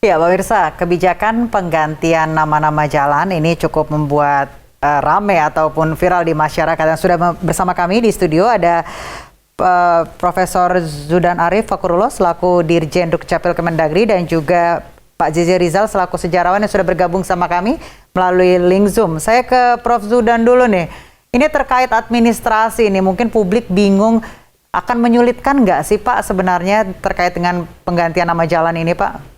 Ya, pemirsa, kebijakan penggantian nama-nama jalan ini cukup membuat rame ataupun viral di masyarakat. Dan sudah bersama kami di studio ada Profesor Zudan Arief Fakrullah selaku Dirjen Dukcapil Kemendagri dan juga Pak JJ Rizal selaku sejarawan yang sudah bergabung sama kami melalui link Zoom. Saya ke Prof Zudan dulu nih. Ini terkait administrasi ini, mungkin publik bingung, akan menyulitkan nggak sih Pak sebenarnya terkait dengan penggantian nama jalan ini Pak?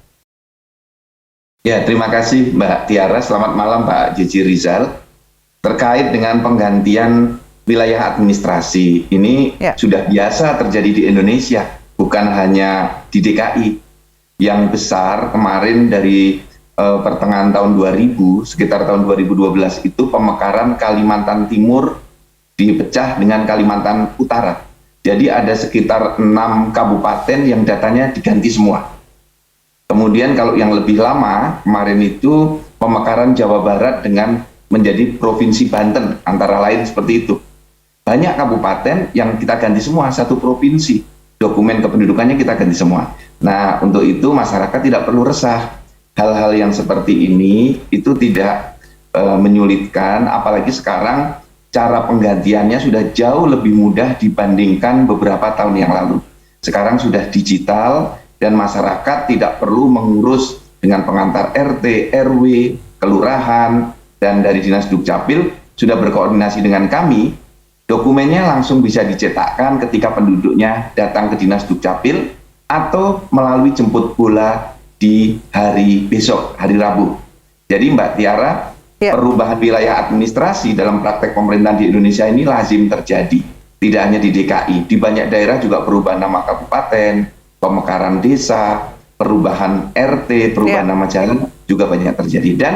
Ya, terima kasih Mbak Tiara. Selamat malam Pak JJ Rizal. Terkait dengan penggantian wilayah administrasi, ini sudah biasa terjadi di Indonesia, bukan hanya di DKI. Yang besar kemarin dari pertengahan tahun 2000, sekitar tahun 2012 itu pemekaran Kalimantan Timur dipecah dengan Kalimantan Utara. Jadi ada sekitar 6 kabupaten yang datanya diganti semua. Kemudian kalau yang lebih lama, kemarin itu pemekaran Jawa Barat dengan menjadi Provinsi Banten, antara lain seperti itu. Banyak kabupaten yang kita ganti semua, satu provinsi. Dokumen kependudukannya kita ganti semua. Nah, untuk itu masyarakat tidak perlu resah. Hal-hal yang seperti ini itu tidak menyulitkan, apalagi sekarang cara penggantiannya sudah jauh lebih mudah dibandingkan beberapa tahun yang lalu. Sekarang sudah digital, dan masyarakat tidak perlu mengurus dengan pengantar RT, RW, kelurahan, dan dari Dinas Dukcapil sudah berkoordinasi dengan kami, dokumennya langsung bisa dicetakkan ketika penduduknya datang ke Dinas Dukcapil atau melalui jemput bola di hari besok, hari Rabu. Jadi Mbak Tiara, perubahan wilayah administrasi dalam praktek pemerintahan di Indonesia ini lazim terjadi. Tidak hanya di DKI, di banyak daerah juga perubahan nama kabupaten, pemekaran desa, perubahan RT, perubahan nama jalan juga banyak terjadi dan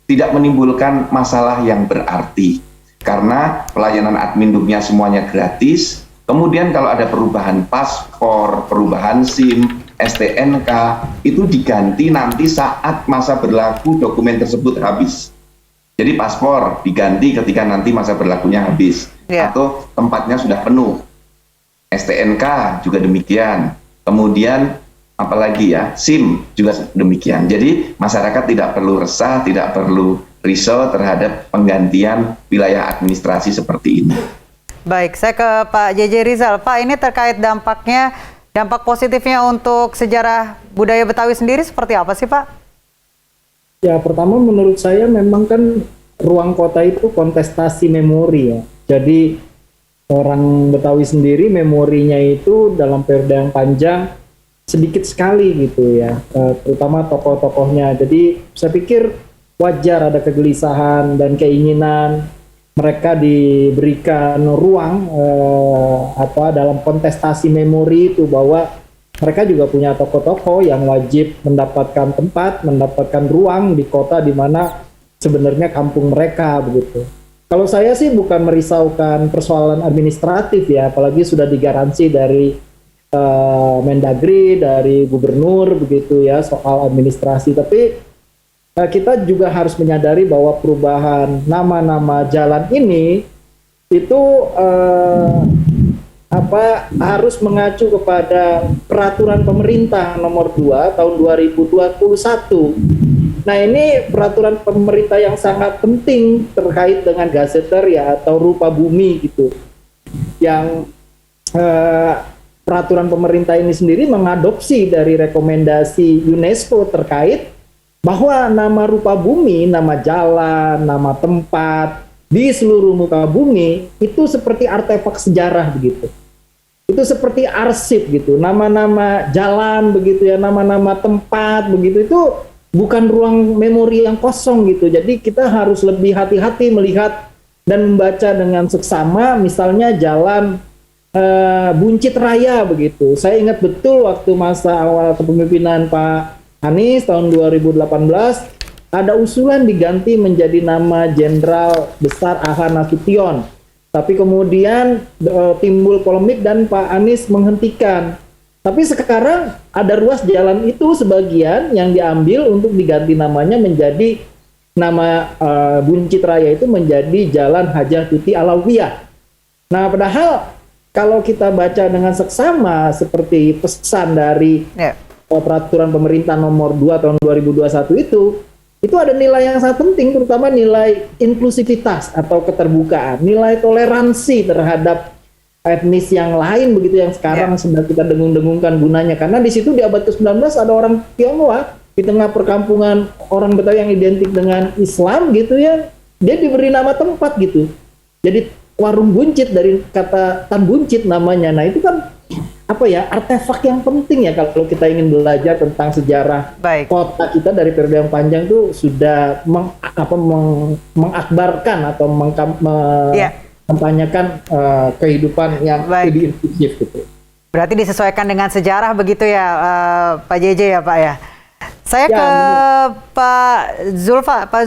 tidak menimbulkan masalah yang berarti karena pelayanan admin duknya semuanya gratis. Kemudian kalau ada perubahan paspor, perubahan SIM, STNK itu diganti nanti saat masa berlaku dokumen tersebut habis. Jadi paspor diganti ketika nanti masa berlakunya habis atau tempatnya sudah penuh. STNK juga demikian. Kemudian apalagi ya, SIM juga demikian. Jadi masyarakat tidak perlu resah, tidak perlu risau terhadap penggantian wilayah administrasi seperti ini. Baik, saya ke Pak JJ Rizal. Pak, ini terkait dampaknya, dampak positifnya untuk sejarah budaya Betawi sendiri seperti apa sih Pak? Ya, pertama menurut saya memang kan ruang kota itu kontestasi memori ya. Jadi orang Betawi sendiri memorinya itu dalam periode yang panjang sedikit sekali gitu ya, terutama tokoh-tokohnya. Jadi saya pikir wajar ada kegelisahan dan keinginan mereka diberikan ruang dalam kontestasi memori itu bahwa mereka juga punya tokoh-tokoh yang wajib mendapatkan tempat, mendapatkan ruang di kota di mana sebenarnya kampung mereka begitu. Kalau saya sih bukan merisaukan persoalan administratif ya, apalagi sudah digaransi dari Mendagri, dari gubernur begitu ya soal administrasi. Tapi kita juga harus menyadari bahwa perubahan nama-nama jalan ini itu harus mengacu kepada peraturan pemerintah nomor 2 tahun 2021. Nah, ini peraturan pemerintah yang sangat penting terkait dengan gazeter ya atau rupa bumi gitu. Yang peraturan pemerintah ini sendiri mengadopsi dari rekomendasi UNESCO terkait bahwa nama rupa bumi, nama jalan, nama tempat di seluruh muka bumi itu seperti artefak sejarah begitu. Itu seperti arsip gitu. Nama-nama jalan begitu ya, nama-nama tempat begitu itu bukan ruang memori yang kosong gitu. Jadi kita harus lebih hati-hati melihat dan membaca dengan seksama. Misalnya jalan Buncit Raya begitu. Saya ingat betul waktu masa awal kepemimpinan Pak Anies tahun 2018 ada usulan diganti menjadi nama Jenderal Besar A.H. Nasution. Tapi kemudian timbul polemik dan Pak Anies menghentikan. Tapi sekarang ada ruas jalan itu sebagian yang diambil untuk diganti namanya menjadi nama Buncit Raya itu menjadi Jalan Hajah Tuti Alawiyah. Nah, padahal kalau kita baca dengan seksama seperti pesan dari peraturan pemerintah nomor 2 tahun 2021 itu ada nilai yang sangat penting, terutama nilai inklusivitas atau keterbukaan, nilai toleransi terhadap etnis yang lain begitu yang sekarang sedang kita dengung-dengungkan gunanya. Karena di situ di abad ke-19 ada orang Tionghoa di tengah perkampungan orang Betawi yang identik dengan Islam gitu ya, dia diberi nama tempat gitu. Jadi warung buncit dari kata tan buncit namanya. Nah, itu kan apa ya, artefak yang penting ya kalau kita ingin belajar tentang sejarah kota kita dari periode yang panjang tuh sudah mengakbarkan atau mempanyakan kehidupan yang lebih inklusif gitu. Berarti disesuaikan dengan sejarah begitu ya, Pak JJ ya Pak ya. Saya ke Pak Zulfa, Pak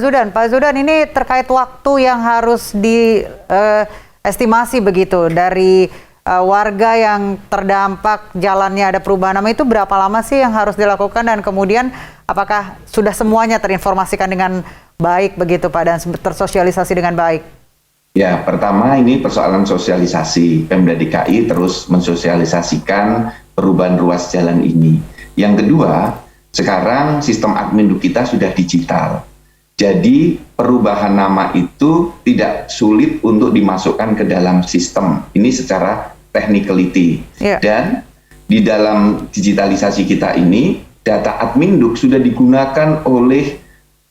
Zudan ini terkait waktu yang harus diestimasi begitu dari warga yang terdampak jalannya ada perubahan nama, itu berapa lama sih yang harus dilakukan dan kemudian apakah sudah semuanya terinformasikan dengan baik begitu Pak dan tersosialisasi dengan baik? Ya, pertama ini persoalan sosialisasi. Pemda DKI terus mensosialisasikan perubahan ruas jalan ini. Yang kedua, sekarang sistem admin kita sudah digital. Jadi perubahan nama itu tidak sulit untuk dimasukkan ke dalam sistem. Ini secara technicality. Dan di dalam digitalisasi kita ini, data Adminduk sudah digunakan oleh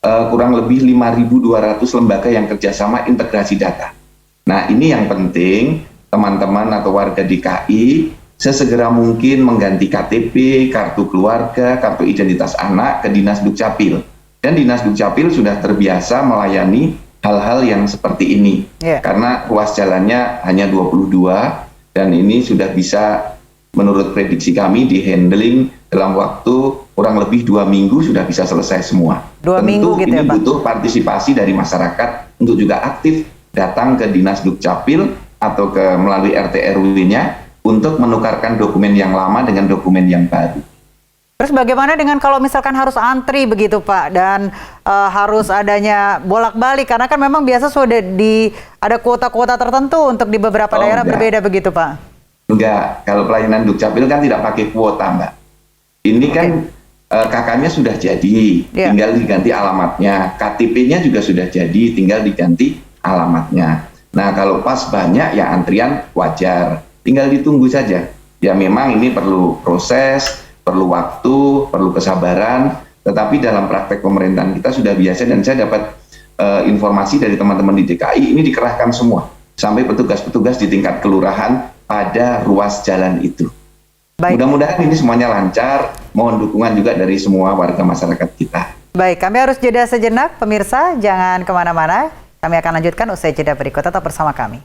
kurang lebih 5.200 lembaga yang kerjasama integrasi data. Nah, ini yang penting teman-teman atau warga DKI sesegera mungkin mengganti KTP, kartu keluarga, kartu identitas anak ke Dinas Dukcapil. Dan Dinas Dukcapil sudah terbiasa melayani hal-hal yang seperti ini. Karena ruas jalannya hanya 22 dan ini sudah bisa menurut prediksi kami di handling dalam waktu kurang lebih 2 minggu sudah bisa selesai semua. Tentu gitu ini ya, Pak? Butuh partisipasi dari masyarakat untuk juga aktif datang ke Dinas Dukcapil atau melalui RT RW-nya untuk menukarkan dokumen yang lama dengan dokumen yang baru. Terus bagaimana dengan kalau misalkan harus antri begitu Pak dan harus adanya bolak-balik karena kan memang biasa sudah ada kuota-kuota tertentu untuk di beberapa daerah berbeda begitu Pak? Enggak, kalau pelayanan Dukcapil kan tidak pakai kuota Mbak. Ini kan KK-nya sudah jadi, tinggal diganti alamatnya. KTP-nya juga sudah jadi, tinggal diganti alamatnya. Nah kalau pas banyak ya antrian wajar, tinggal ditunggu saja. Ya memang ini perlu proses, perlu waktu, perlu kesabaran, tetapi dalam praktek pemerintahan kita sudah biasa dan saya dapat informasi dari teman-teman di DKI ini dikerahkan semua sampai petugas-petugas di tingkat kelurahan pada ruas jalan itu. Mudah-mudahan ini semuanya lancar, mohon dukungan juga dari semua warga masyarakat kita. Baik, kami harus jeda sejenak, pemirsa jangan kemana-mana, kami akan lanjutkan usai jeda berikut, tetap bersama kami.